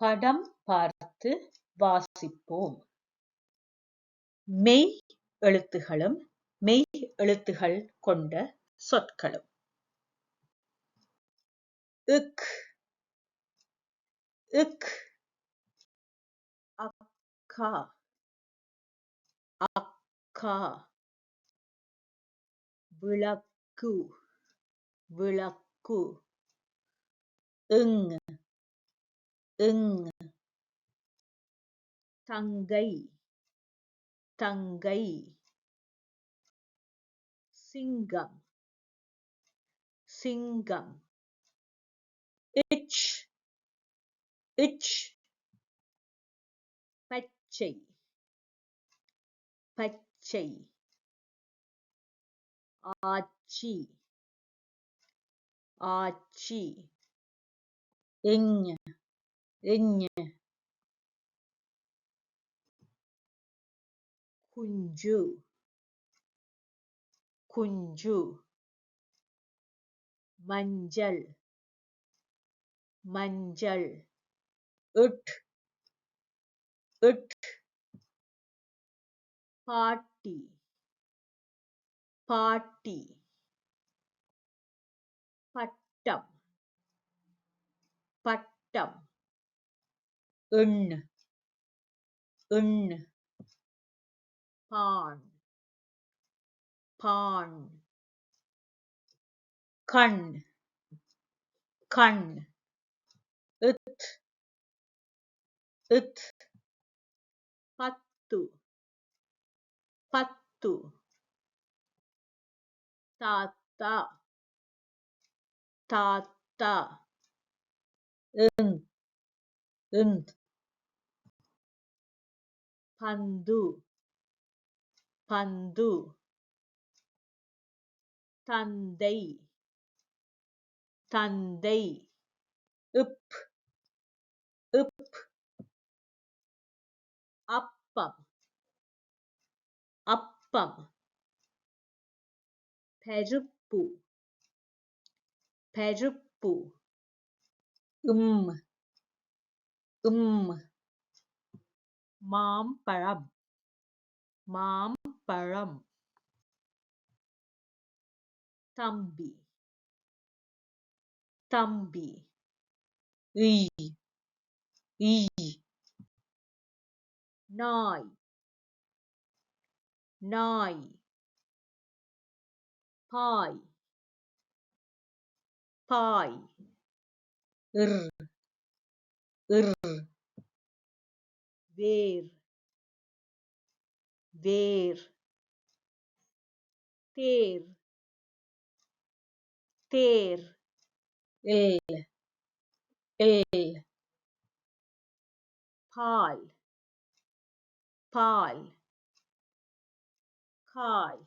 படம் பார்த்து வாசிப்போம். மெய் எழுத்துகளும் மெய் எழுத்துகள் கொண்ட சொற்களும். இக் இக் அக்கா அக்கா விளக்கு விளக்கு இங் இங் தங்கை தங்கை சிங்கம் சிங்கம் இச் இச் பச்சை பச்சை ஆச்சி ஆச்சி இஞ் இஞ் குஞ்சு குஞ்சு மஞ்சள் மஞ்சள் இட் இட் பாட்டி பாட்டி பட்டம் பட்டம் எண் எண் பான் பான் கண் கண் இத் இத் பத்து பத்து தாத்தா தாத்தா இந்த் பந்து பந்து தந்தை தந்தை இப் இப் அப்பம் அப்பம் பருப்பு பருப்பு மாம்பழம் மாம்பழம் தம்பி தம்பி ஈ நாய் நாய் பாய் பாய் இர் வேர் வேர் தேர் தேர் ஏல் ஏல் பால் பால் கால்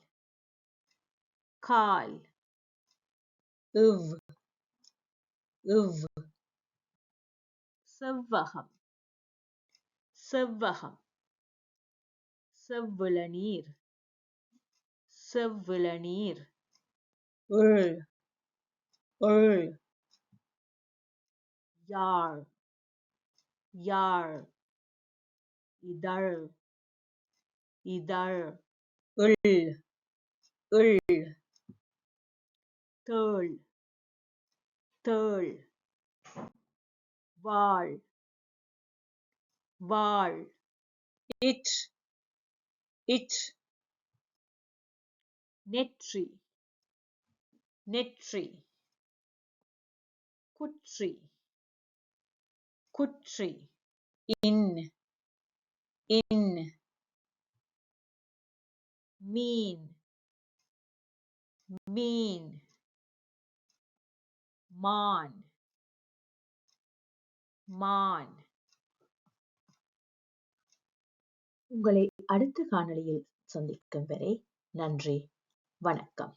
கால் இவ் இவ் செவ்வகம் செவ்வகம் செவ்விளநீர் செவ்விளநீர் உள் உள் யாழ் யாழ் இதழ் இதழ் உள் உள் தேள் தேள் வாள் வாள் இட் இட் நெற்றி நெற்றி குற்றி குற்றி இன் இன் மீன் மீன் மான் மான். உங்களை அடுத்த காணொளியில் சந்திக்கும் வரை நன்றி, வணக்கம்.